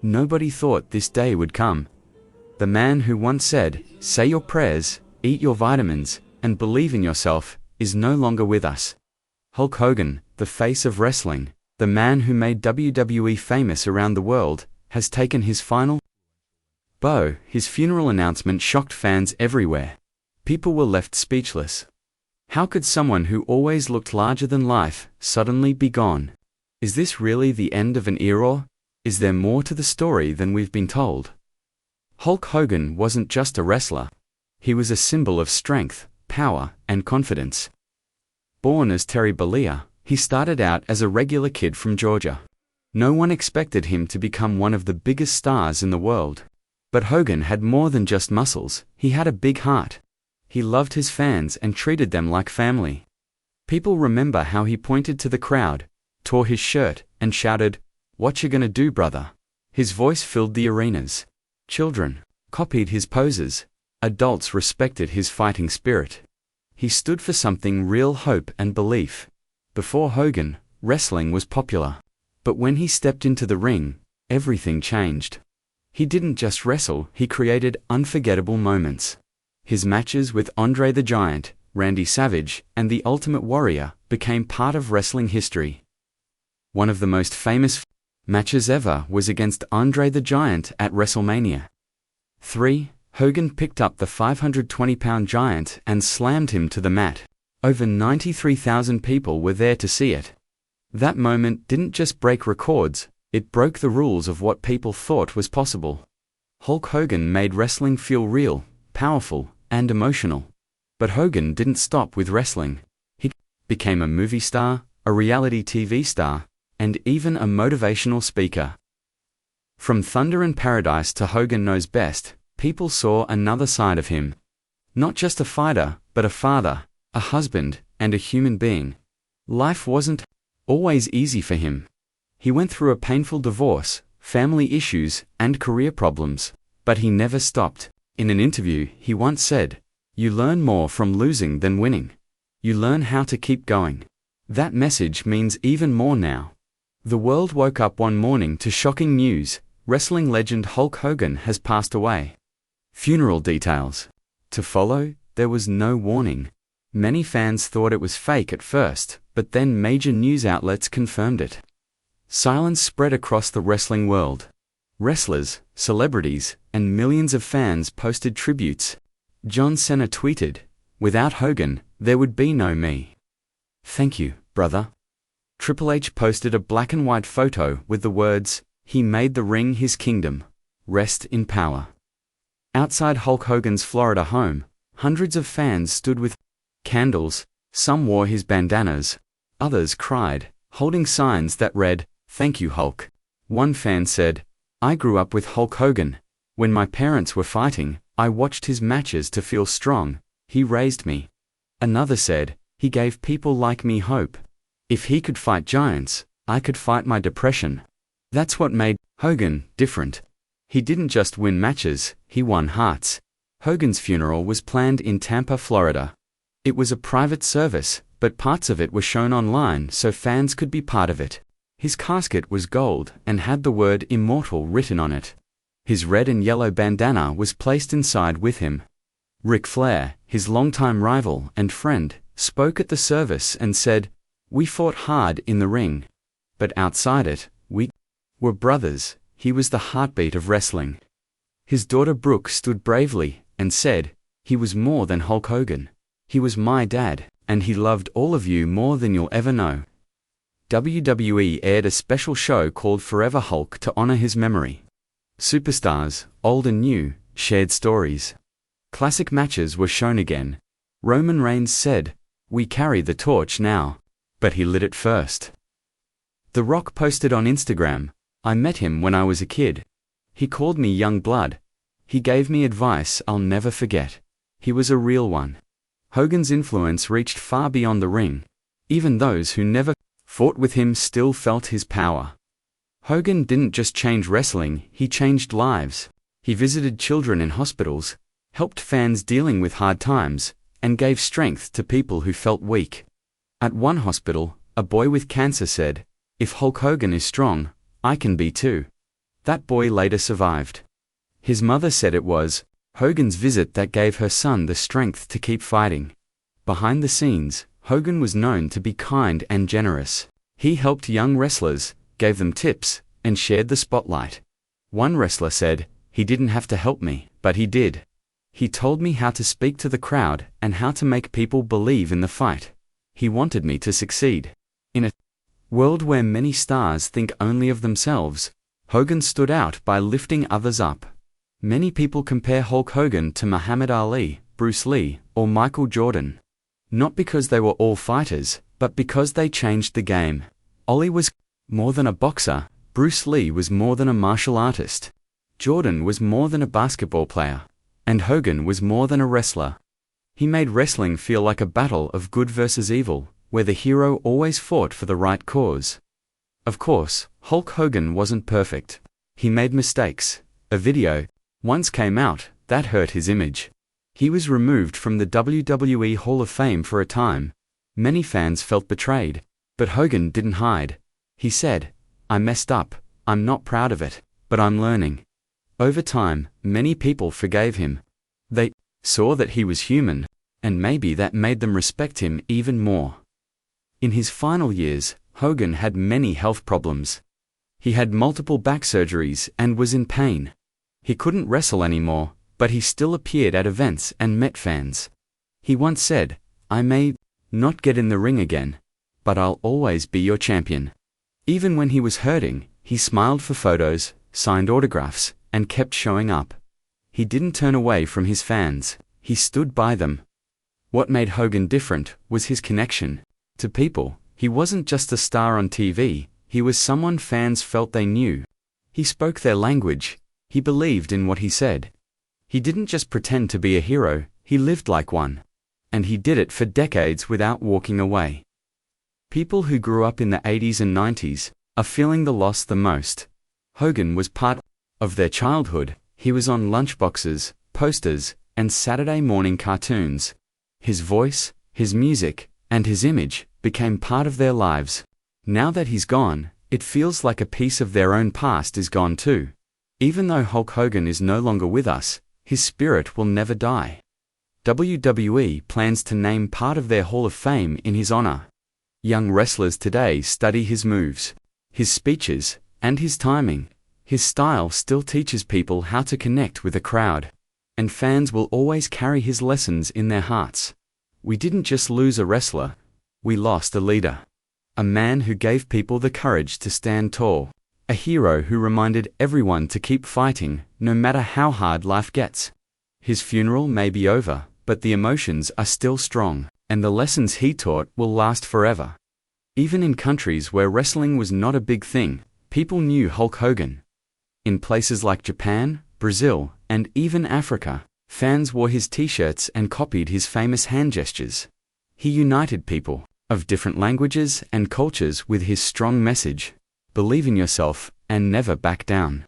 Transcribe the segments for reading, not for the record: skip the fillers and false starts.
Nobody thought this day would come. The man who once said, "Say your prayers, eat your vitamins, and believe in yourself," is no longer with us. Hulk Hogan, the face of wrestling, the man who made WWE famous around the world, has taken his final bow. His funeral announcement shocked fans everywhere. People were left speechless. How could someone who always looked larger than life suddenly be gone? Is this really the end of an era? Is there more to the story than we've been told? Hulk Hogan wasn't just a wrestler. He was a symbol of strength, power, and confidence. Born as Terry Bollea, he started out as a regular kid from Georgia. No one expected him to become one of the biggest stars in the world. But Hogan had more than just muscles, he had a big heart. He loved his fans and treated them like family. People remember how he pointed to the crowd, tore his shirt, and shouted, "What you gonna do, brother?" His voice filled the arenas. Children copied his poses. Adults respected his fighting spirit. He stood for something real: hope and belief. Before Hogan, wrestling was popular. But when he stepped into the ring, everything changed. He didn't just wrestle, he created unforgettable moments. His matches with Andre the Giant, Randy Savage, and The Ultimate Warrior became part of wrestling history. One of the most famous matches ever was against Andre the Giant at WrestleMania 3. Hogan picked up the 520-pound giant and slammed him to the mat. Over 93,000 people were there to see it. That moment didn't just break records, it broke the rules of what people thought was possible. Hulk Hogan made wrestling feel real, powerful, and emotional. But Hogan didn't stop with wrestling. He became a movie star, a reality TV star, and even a motivational speaker. From Thunder in Paradise to Hogan Knows Best, people saw another side of him. Not just a fighter, but a father, a husband, and a human being. Life wasn't always easy for him. He went through a painful divorce, family issues, and career problems, but he never stopped. In an interview, he once said, "You learn more from losing than winning. You learn how to keep going." That message means even more now. The world woke up one morning to shocking news: wrestling legend Hulk Hogan has passed away. Funeral details to follow. There was no warning. Many fans thought it was fake at first, but then major news outlets confirmed it. Silence spread across the wrestling world. Wrestlers, celebrities, and millions of fans posted tributes. John Cena tweeted, "Without Hogan, there would be no me. Thank you, brother." Triple H posted a black and white photo with the words, "He made the ring his kingdom. Rest in power." Outside Hulk Hogan's Florida home, hundreds of fans stood with candles. Some wore his bandanas. Others cried, holding signs that read, "Thank you, Hulk." One fan said, "I grew up with Hulk Hogan. When my parents were fighting, I watched his matches to feel strong. He raised me." Another said, "He gave people like me hope. If he could fight giants, I could fight my depression." That's what made Hogan different. He didn't just win matches, he won hearts. Hogan's funeral was planned in Tampa, Florida. It was a private service, but parts of it were shown online so fans could be part of it. His casket was gold and had the word "Immortal" written on it. His red and yellow bandana was placed inside with him. Ric Flair, his longtime rival and friend, spoke at the service and said, "We fought hard in the ring. But outside it, we were brothers." He was the heartbeat of wrestling. His daughter Brooke stood bravely and said, "He was more than Hulk Hogan. He was my dad, and he loved all of you more than you'll ever know." WWE aired a special show called Forever Hulk to honor his memory. Superstars, old and new, shared stories. Classic matches were shown again. Roman Reigns said, "We carry the torch now." But he lit it first. The Rock posted on Instagram, "I met him when I was a kid. He called me young blood. He gave me advice I'll never forget. He was a real one." Hogan's influence reached far beyond the ring. Even those who never fought with him still felt his power. Hogan didn't just change wrestling, he changed lives. He visited children in hospitals, helped fans dealing with hard times, and gave strength to people who felt weak. At one hospital, a boy with cancer said, "If Hulk Hogan is strong, I can be too." That boy later survived. His mother said it was Hogan's visit that gave her son the strength to keep fighting. Behind the scenes, Hogan was known to be kind and generous. He helped young wrestlers, gave them tips, and shared the spotlight. One wrestler said, "He didn't have to help me, but he did. He told me how to speak to the crowd and how to make people believe in the fight. He wanted me to succeed." In a world where many stars think only of themselves, Hogan stood out by lifting others up. Many people compare Hulk Hogan to Muhammad Ali, Bruce Lee, or Michael Jordan. Not because they were all fighters, but because they changed the game. Ali was more than a boxer, Bruce Lee was more than a martial artist. Jordan was more than a basketball player. And Hogan was more than a wrestler. He made wrestling feel like a battle of good versus evil, where the hero always fought for the right cause. Of course, Hulk Hogan wasn't perfect. He made mistakes. A video once came out that hurt his image. He was removed from the WWE Hall of Fame for a time. Many fans felt betrayed, but Hogan didn't hide. He said, "I messed up, I'm not proud of it, but I'm learning." Over time, many people forgave him. They saw that he was human, and maybe that made them respect him even more. In his final years, Hogan had many health problems. He had multiple back surgeries and was in pain. He couldn't wrestle anymore, but he still appeared at events and met fans. He once said, "I may not get in the ring again, but I'll always be your champion." Even when he was hurting, he smiled for photos, signed autographs, and kept showing up. He didn't turn away from his fans, he stood by them. What made Hogan different was his connection to people. He wasn't just a star on TV, he was someone fans felt they knew. He spoke their language, he believed in what he said. He didn't just pretend to be a hero, he lived like one. And he did it for decades without walking away. People who grew up in the 80s and 90s are feeling the loss the most. Hogan was part of their childhood. He was on lunchboxes, posters, and Saturday morning cartoons. His voice, his music, and his image became part of their lives. Now that he's gone, it feels like a piece of their own past is gone too. Even though Hulk Hogan is no longer with us, his spirit will never die. WWE plans to name part of their Hall of Fame in his honor. Young wrestlers today study his moves, his speeches, and his timing. His style still teaches people how to connect with a crowd. And fans will always carry his lessons in their hearts. We didn't just lose a wrestler, we lost a leader. A man who gave people the courage to stand tall. A hero who reminded everyone to keep fighting, no matter how hard life gets. His funeral may be over, but the emotions are still strong, and the lessons he taught will last forever. Even in countries where wrestling was not a big thing, people knew Hulk Hogan. In places like Japan, Brazil, and even Africa, fans wore his t-shirts and copied his famous hand gestures. He united people of different languages and cultures with his strong message: believe in yourself and never back down.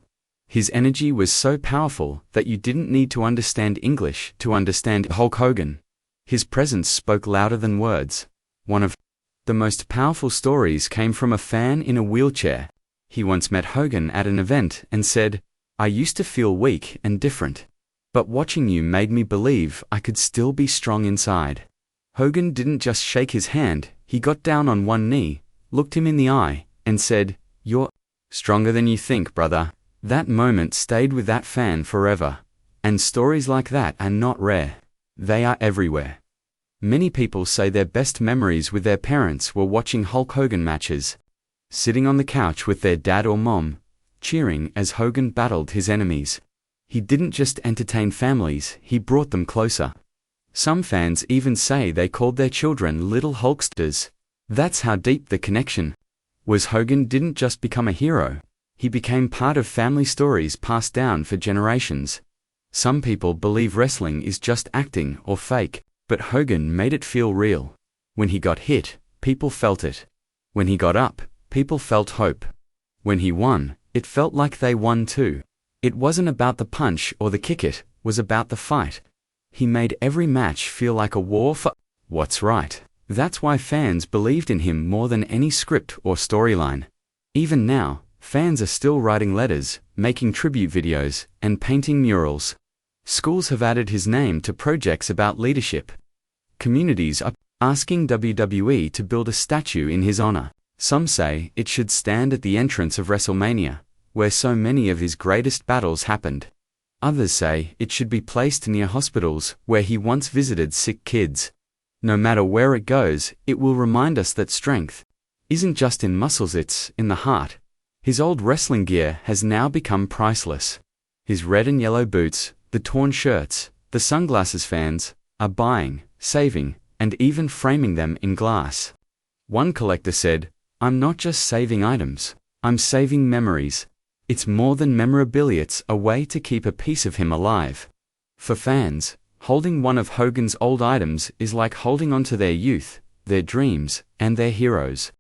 His energy was so powerful that you didn't need to understand English to understand Hulk Hogan. His presence spoke louder than words. One of the most powerful stories came from a fan in a wheelchair. He once met Hogan at an event and said, "I used to feel weak and different. But watching you made me believe I could still be strong inside." Hogan didn't just shake his hand, he got down on one knee, looked him in the eye, and said, "You're stronger than you think, brother." That moment stayed with that fan forever. And stories like that are not rare. They are everywhere. Many people say their best memories with their parents were watching Hulk Hogan matches. Sitting on the couch with their dad or mom, cheering as Hogan battled his enemies. He didn't just entertain families, he brought them closer. Some fans even say they called their children little Hulksters. That's how deep the connection was. Hogan didn't just become a hero, he became part of family stories passed down for generations. Some people believe wrestling is just acting or fake, but Hogan made it feel real. When he got hit, people felt it. When he got up, people felt hope. When he won, it felt like they won too. It wasn't about the punch or the kick, it was about the fight. He made every match feel like a war for what's right. That's why fans believed in him more than any script or storyline. Even now, Fans are still writing letters, making tribute videos, and painting murals. Schools have added his name to projects about leadership. Communities are asking WWE to build a statue in his honor. Some say it should stand at the entrance of WrestleMania, where so many of his greatest battles happened. Others say it should be placed near hospitals where he once visited sick kids. No matter where it goes, it will remind us that strength isn't just in muscles, it's in the heart. His old wrestling gear has now become priceless. His red and yellow boots, the torn shirts, the sunglasses fans are buying, saving, and even framing them in glass. One collector said, "I'm not just saving items, I'm saving memories. It's more than memorabilia, it's a way to keep a piece of him alive." For fans, holding one of Hogan's old items is like holding on to their youth, their dreams, and their heroes.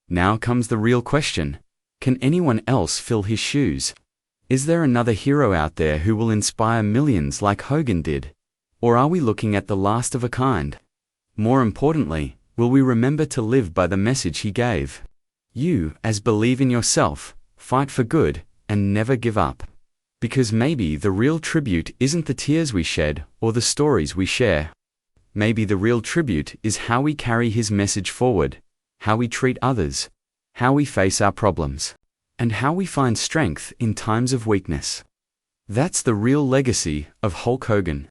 Now comes the real question. Can anyone else fill his shoes? Is there another hero out there who will inspire millions like Hogan did? Or are we looking at the last of a kind? More importantly, will we remember to live by the message he gave? You, as believe in yourself, fight for good, and never give up. Because maybe the real tribute isn't the tears we shed or the stories we share. Maybe the real tribute is how we carry his message forward, how we treat others, how we face our problems, and how we find strength in times of weakness. That's the real legacy of Hulk Hogan.